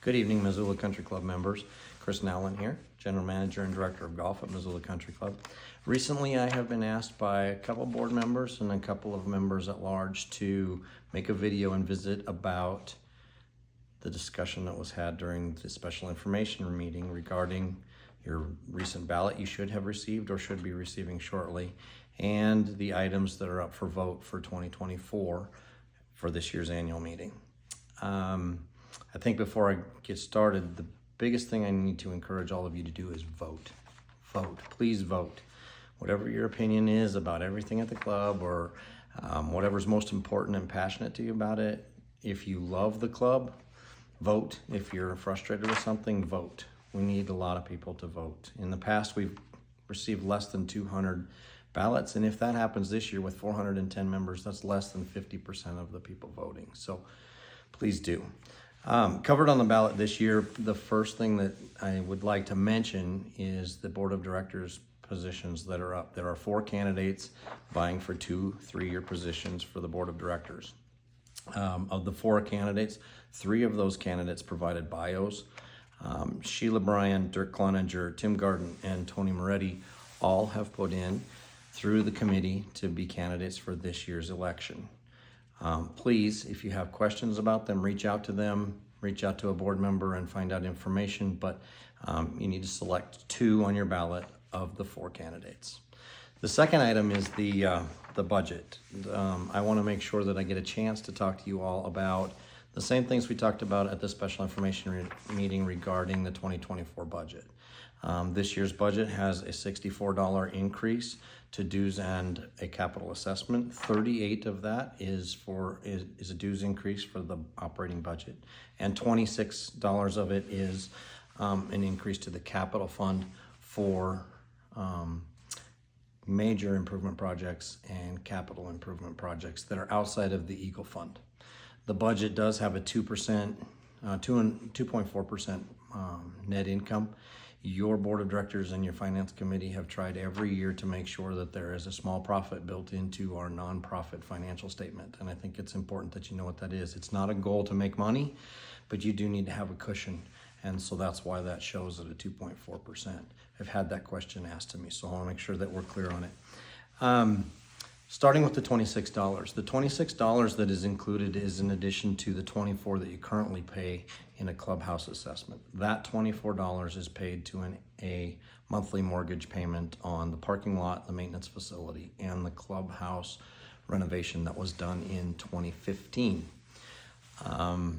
Good evening, Missoula Country Club members. Chris Nowlen here, General Manager and Director of Golf at Missoula Country Club. Recently, I have been asked by a couple board members and a couple of members at large to make a video and visit about the discussion that was had during the special information meeting regarding your recent ballot you should have received or should be receiving shortly, and the items that are up for vote for 2024 for this year's annual meeting. I think before I get started, the biggest thing I need to encourage all of you to do is vote. Vote. Please vote. Whatever your opinion is about everything at the club, or whatever's most important and passionate to you about it. If you love the club, vote. If you're frustrated with something, vote. We need a lot of people to vote. In the past, we've received less than 200 ballots, and if that happens this year with 410 members, that's less than 50% of the people voting. So please do. Covered on the ballot this year, the first thing that I would like to mention is the board of directors positions that are up. There are 4 candidates vying for 2 3-year positions for the board of directors. Of the 4 candidates, 3 of those candidates provided bios. Sheila Bryan, Dirk Cloninger, Tim Garden, and Tony Moretti all have put in through the committee to be candidates for this year's election. Please, if you have questions about them, reach out to them, reach out to a board member and find out information, but you need to select 2 on your ballot of the 4 candidates. The second item is the budget. I want to make sure that I get a chance to talk to you all about the same things we talked about at the special information meeting regarding the 2024 budget. This year's budget has a $64 increase to dues and a capital assessment. 38 of that is a dues increase for the operating budget, and $26 of it is an increase to the capital fund for major improvement projects and capital improvement projects that are outside of the Eagle Fund. The budget does have a 2.4% net income. Your board of directors and your finance committee have tried every year to make sure that there is a small profit built into our nonprofit financial statement. And I think it's important that you know what that is. It's not a goal to make money, but you do need to have a cushion. And so that's why that shows at a 2.4%. I've had that question asked to me, so I want to make sure that we're clear on it. Starting with the $26. The $26 that is included is in addition to the $24 that you currently pay in a clubhouse assessment. That $24 is paid to a monthly mortgage payment on the parking lot, the maintenance facility, and the clubhouse renovation that was done in 2015. The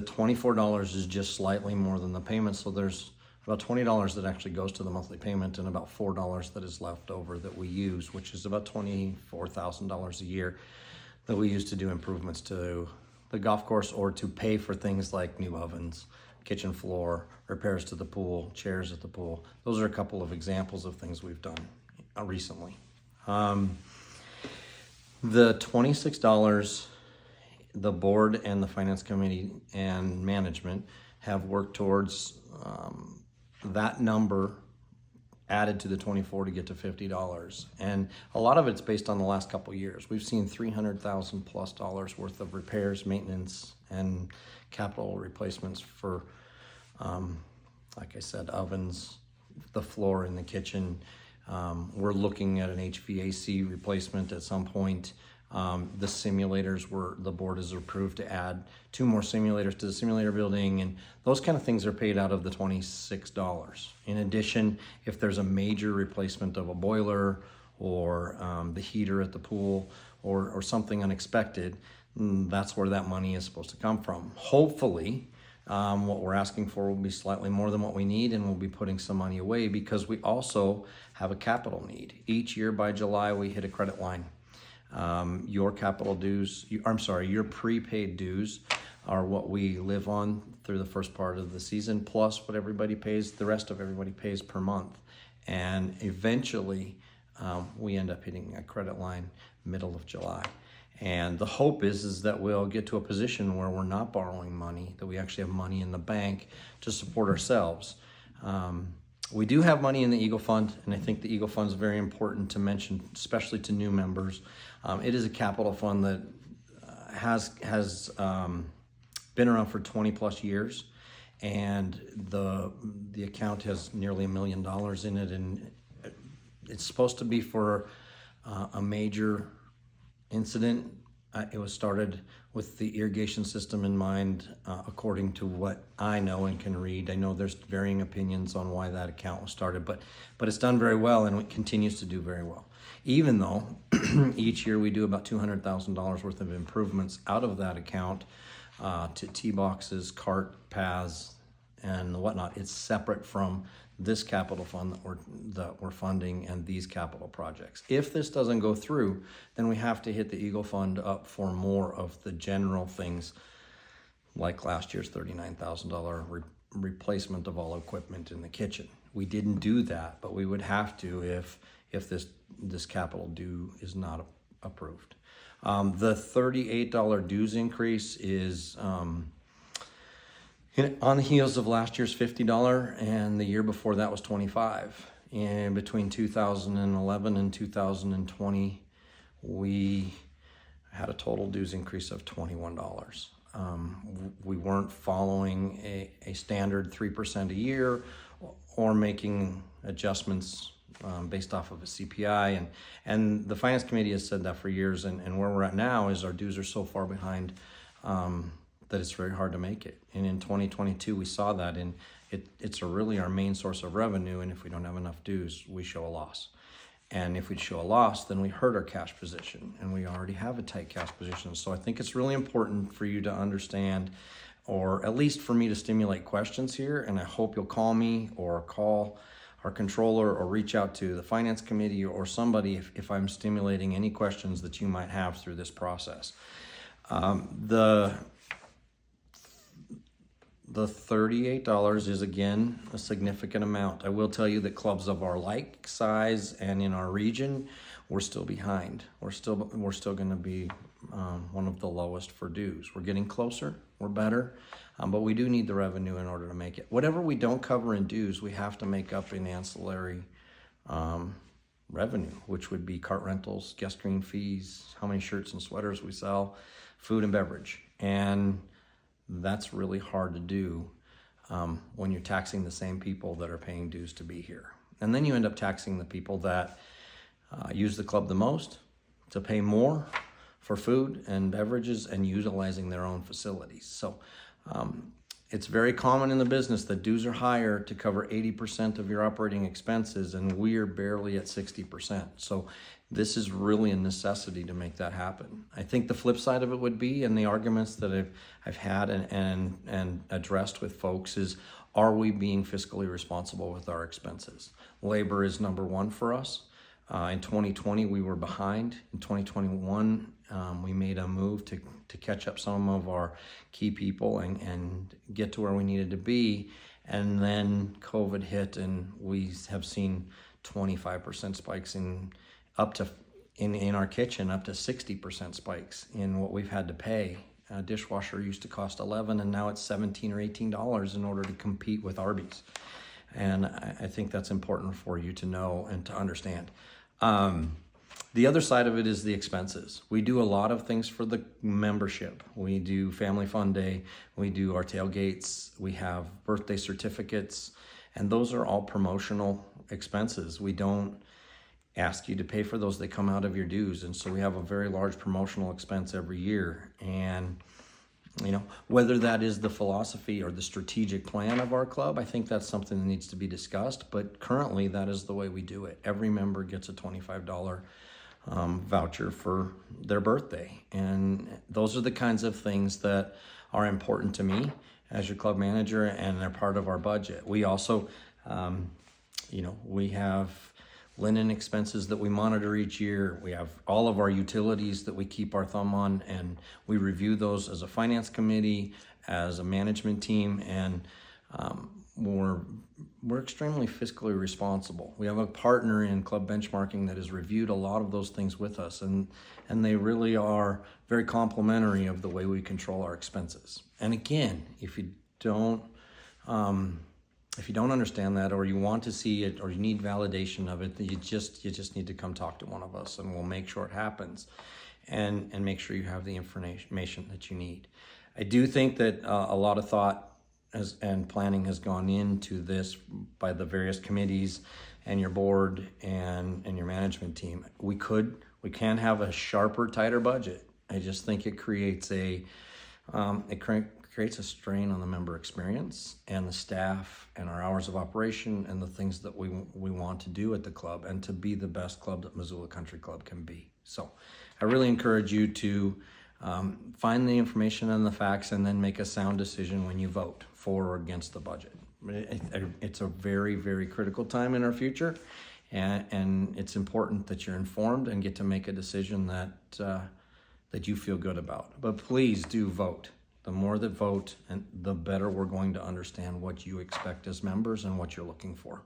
$24 is just slightly more than the payment, so there's about $20 that actually goes to the monthly payment and about $4 that is left over that we use, which is about $24,000 a year that we use to do improvements to the golf course or to pay for things like new ovens, kitchen floor, repairs to the pool, chairs at the pool. Those are a couple of examples of things we've done recently. The $26, the board and the finance committee and management have worked towards that number added to the 24 to get to $50. And a lot of it's based on the last couple of years. We've seen $300,000 plus worth of repairs, maintenance, and capital replacements for, like I said, ovens, the floor in the kitchen. We're looking at an HVAC replacement at some point. The simulators the board has approved to add 2 more simulators to the simulator building, and those kind of things are paid out of the $26. In addition, if there's a major replacement of a boiler or the heater at the pool or something unexpected, that's where that money is supposed to come from. Hopefully, what we're asking for will be slightly more than what we need, and we'll be putting some money away because we also have a capital need. Each year by July, we hit a credit line. Your capital dues, your prepaid dues are what we live on through the first part of the season, plus what everybody pays, the rest of everybody pays per month. And eventually, we end up hitting a credit line middle of July. And the hope is that we'll get to a position where we're not borrowing money, that we actually have money in the bank to support ourselves. We do have money in the Eagle Fund, and I think the Eagle Fund is very important to mention, especially to new members. It is a capital fund that has been around for 20 plus years, and the account has nearly $1 million in it, and it's supposed to be for a major incident. It was started with the irrigation system in mind, according to what I know and can read. I know there's varying opinions on why that account was started, but it's done very well, and it continues to do very well. Even though each year we do about $200,000 worth of improvements out of that account to tee boxes, cart paths, and whatnot. It's separate from this capital fund that we're funding and these capital projects. If this doesn't go through, then we have to hit the Eagle Fund up for more of the general things, like last year's $39,000 replacement of all equipment in the kitchen. We didn't do that, but we would have to if this capital due is not approved. The $38 dues increase is on the heels of last year's $50, and the year before that was $25. And between 2011 and 2020, we had a total dues increase of $21. We weren't following a standard 3% a year or making adjustments based off of a CPI. And the Finance Committee has said that for years, and where we're at now is our dues are so far behind that it's very hard to make it. And in 2022, we saw that, and it's really our main source of revenue, and if we don't have enough dues, we show a loss. And if we show a loss, then we hurt our cash position, and we already have a tight cash position. So I think it's really important for you to understand, or at least for me to stimulate questions here, and I hope you'll call me or call our controller or reach out to the Finance Committee or somebody if I'm stimulating any questions that you might have through this process. The $38 is, again, a significant amount. I will tell you that clubs of our like size and in our region, we're still behind. We're still going to be one of the lowest for dues. We're getting closer. We're better, but we do need the revenue in order to make it. Whatever we don't cover in dues, we have to make up in ancillary revenue, which would be cart rentals, guest green fees, how many shirts and sweaters we sell, food and beverage, and that's really hard to do when you're taxing the same people that are paying dues to be here. And then you end up taxing the people that use the club the most to pay more for food and beverages and utilizing their own facilities. So it's very common in the business that dues are higher to cover 80% of your operating expenses, and we're barely at 60%. So this is really a necessity to make that happen. I think the flip side of it would be, and the arguments that I've had and addressed with folks is, are we being fiscally responsible with our expenses? Labor is number one for us. In 2020, we were behind. In 2021, we made a move to catch up some of our key people and get to where we needed to be. And then COVID hit, and we have seen 25% spikes in our kitchen, up to 60% spikes in what we've had to pay. A dishwasher used to cost $11, and now it's $17 or $18 in order to compete with Arby's. And I think that's important for you to know and to understand. The other side of it is the expenses. We do a lot of things for the membership. We do Family Fun Day. We do our tailgates. We have birthday certificates. And those are all promotional expenses. We don't ask you to pay for those. They come out of your dues. And so we have a very large promotional expense every year. And whether that is the philosophy or the strategic plan of our club, I think that's something that needs to be discussed. But currently, that is the way we do it. Every member gets a $25 voucher for their birthday. And those are the kinds of things that are important to me as your club manager, and they're part of our budget. We also, we have linen expenses that we monitor each year. We have all of our utilities that we keep our thumb on, and we review those as a finance committee, as a management team, and we're extremely fiscally responsible. We have a partner in club benchmarking that has reviewed a lot of those things with us, and they really are very complimentary of the way we control our expenses. And again, if you don't understand that, or you want to see it, or you need validation of it, you just need to come talk to one of us, and we'll make sure it happens, and make sure you have the information that you need. I do think that a lot of thought and planning has gone into this by the various committees and your board and your management team. We can have a sharper, tighter budget. I just think it creates creates a strain on the member experience and the staff and our hours of operation and the things that we want to do at the club and to be the best club that Missoula Country Club can be. So I really encourage you to find the information and the facts and then make a sound decision when you vote for or against the budget. It's a very, very critical time in our future, and it's important that you're informed and get to make a decision that you feel good about. But please do vote. The more that vote, and the better we're going to understand what you expect as members and what you're looking for.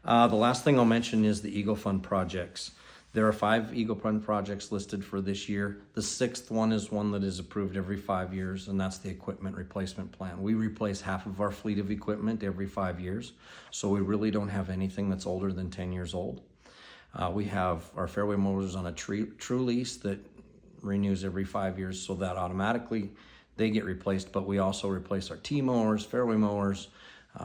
The last thing I'll mention is the Eagle Fund projects. There are 5 Eagle Fund projects listed for this year. The 6th one is one that is approved every 5 years, and that's the equipment replacement plan. We replace half of our fleet of equipment every 5 years, so we really don't have anything that's older than 10 years old. We have our fairway mowers on a true lease that renews every 5 years, so that automatically they get replaced, but we also replace our T-mowers, fairway mowers,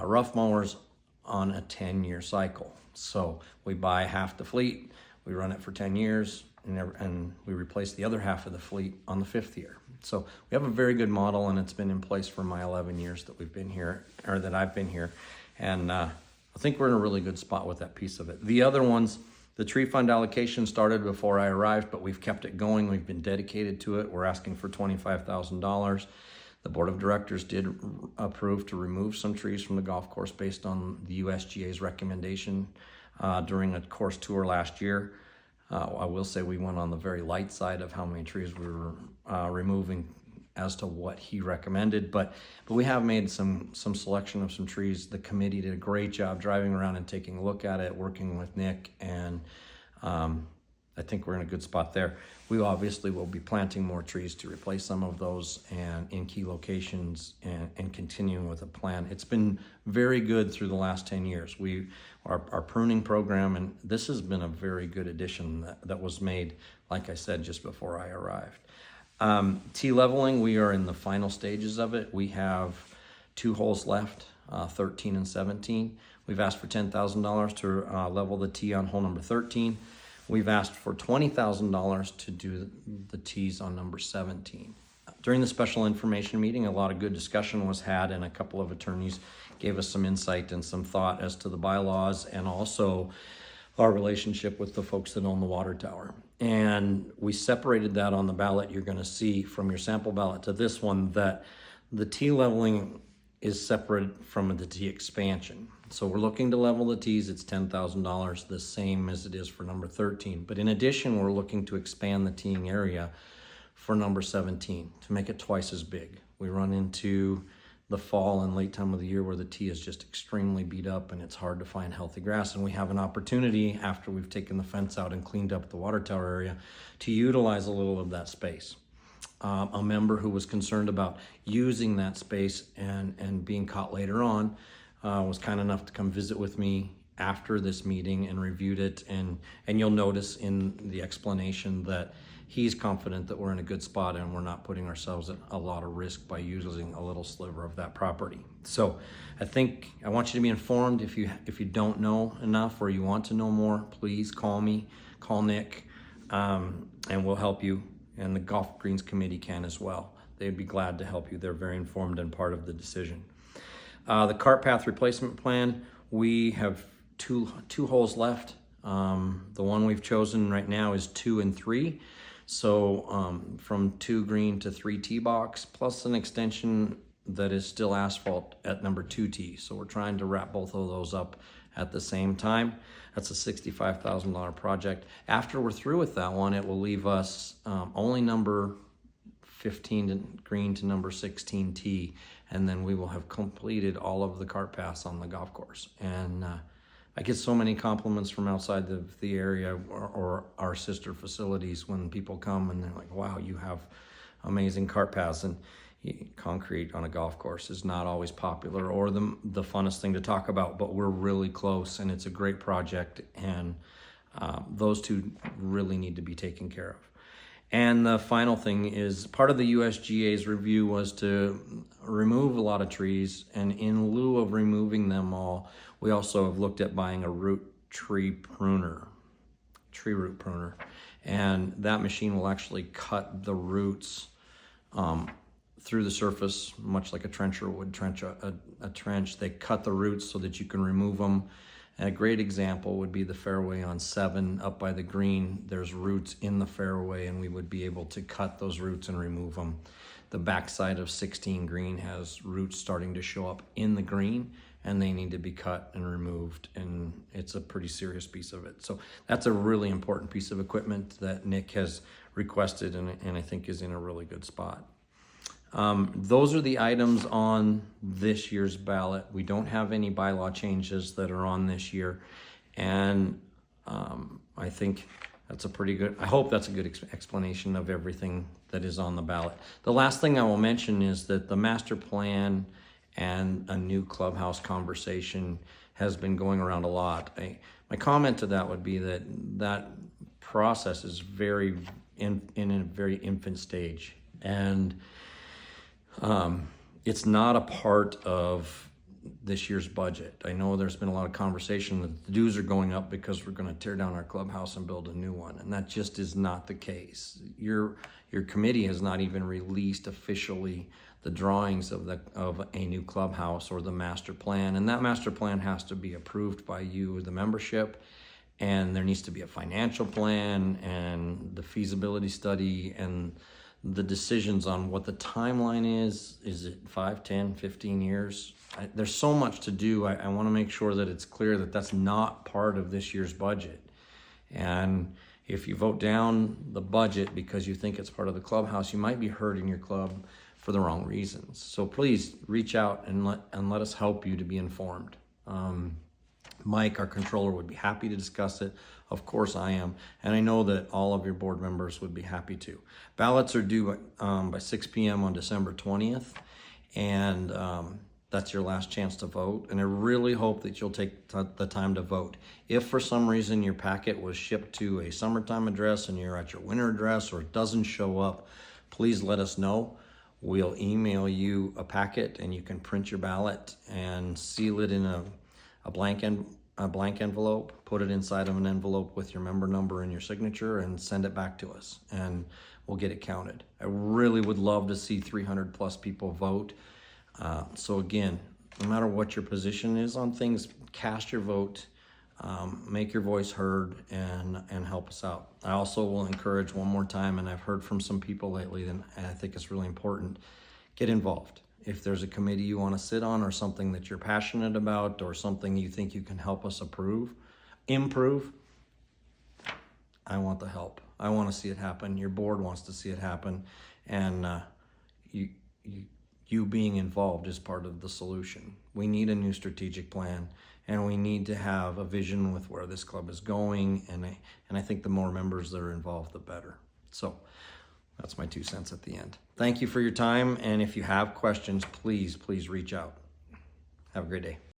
rough mowers on a 10-year cycle. So we buy half the fleet, we run it for 10 years, and we replace the other half of the fleet on the 5th year. So we have a very good model, and it's been in place for my 11 years that we've been here, or that I've been here. And I think we're in a really good spot with that piece of it. The other ones, the tree fund allocation started before I arrived, but we've kept it going. We've been dedicated to it. We're asking for $25,000. The board of directors did approve to remove some trees from the golf course based on the USGA's recommendation during a course tour last year. I will say we went on the very light side of how many trees we were removing as to what he recommended, but we have made some selection of some trees. The committee did a great job driving around and taking a look at it, working with Nick, and I think we're in a good spot there. We obviously will be planting more trees to replace some of those and in key locations and continuing with a plan. It's been very good through the last 10 years. Our pruning program, and this has been a very good addition that was made, like I said, just before I arrived. Tee leveling, we are in the final stages of it. We have 2 holes left, 13 and 17. We've asked for $10,000 to level the tee on hole number 13. We've asked for $20,000 to do the tees on number 17. During the special information meeting, a lot of good discussion was had, and a couple of attorneys gave us some insight and some thought as to the bylaws and also our relationship with the folks that own the water tower. And we separated that on the ballot. You're going to see from your sample ballot to this one that the tee leveling is separate from the tee expansion. So we're looking to level the tees. It's $10,000, the same as it is for number 13. But in addition, we're looking to expand the teeing area for number 17 to make it twice as big. We run into the fall and late time of the year where the tee is just extremely beat up and it's hard to find healthy grass, and we have an opportunity after we've taken the fence out and cleaned up the water tower area to utilize a little of that space. A member who was concerned about using that space and being caught later on was kind enough to come visit with me after this meeting and reviewed it, and you'll notice in the explanation that he's confident that we're in a good spot and we're not putting ourselves at a lot of risk by using a little sliver of that property. So I think I want you to be informed. If you don't know enough or you want to know more, please call me, call Nick, and we'll help you. And the Golf Greens Committee can as well. They'd be glad to help you. They're very informed and part of the decision. The cart path replacement plan, we have two holes left. The one we've chosen right now is 2 and 3. So from 2 green to 3 tee box, plus an extension that is still asphalt at number 2 tee. So we're trying to wrap both of those up at the same time. That's a $65,000 project. After we're through with that one, it will leave us only number 15 green to number 16 tee, and then we will have completed all of the cart paths on the golf course. And I get so many compliments from outside the area or our sister facilities when people come and they're like, wow, you have amazing cart paths. And concrete on a golf course is not always popular or the funnest thing to talk about, but we're really close and it's a great project, and those two really need to be taken care of. And the final thing is, part of the USGA's review was to remove a lot of trees, and in lieu of removing them all, we also have looked at buying a tree root pruner. And that machine will actually cut the roots through the surface, much like a trencher would trench a trench. They cut the roots so that you can remove them. And a great example would be the fairway on 7 up by the green. There's roots in the fairway, and we would be able to cut those roots and remove them. The backside of 16 green has roots starting to show up in the green, and they need to be cut and removed, and it's a pretty serious piece of it. So that's a really important piece of equipment that Nick has requested, and I think is in a really good spot. Those are the items on this year's ballot. We don't have any bylaw changes that are on this year, and I think that's a pretty good, I hope that's a good explanation of everything that is on the ballot. The last thing I will mention is that the master plan and a new clubhouse conversation has been going around a lot. My comment to that would be that that process is in a very infant stage, and it's not a part of this year's budget. I know there's been a lot of conversation that the dues are going up because we're going to tear down our clubhouse and build a new one, and that just is not the case. Your committee has not even released officially the drawings of a new clubhouse or the master plan, and that master plan has to be approved by you, the membership, and there needs to be a financial plan and the feasibility study and the decisions on what the timeline is. Is it 5, 10, 15 years? There's so much to do. I want to make sure that it's clear that that's not part of this year's budget. And if you vote down the budget because you think it's part of the clubhouse, you might be hurting your club for the wrong reasons. So please reach out and let us help you to be informed. Mike, our controller, would be happy to discuss it. Of course I am. And I know that all of your board members would be happy to. Ballots are due by 6 p.m. on December 20th. And that's your last chance to vote. And I really hope that you'll take the time to vote. If for some reason your packet was shipped to a summertime address and you're at your winter address, or it doesn't show up, please let us know. We'll email you a packet, and you can print your ballot and seal it in a blank envelope, put it inside of an envelope with your member number and your signature, and send it back to us, and we'll get it counted. I really would love to see 300 plus people vote. So again, no matter what your position is on things, cast your vote, make your voice heard, and help us out. I also will encourage one more time, and I've heard from some people lately, and I think it's really important, get involved. If there's a committee you want to sit on, or something that you're passionate about, or something you think you can help us improve, I want the help. I want to see it happen. Your board wants to see it happen. And you being involved is part of the solution. We need a new strategic plan, and we need to have a vision with where this club is going. And I think the more members that are involved, the better. So that's my 2 cents at the end. Thank you for your time. And if you have questions, please reach out. Have a great day.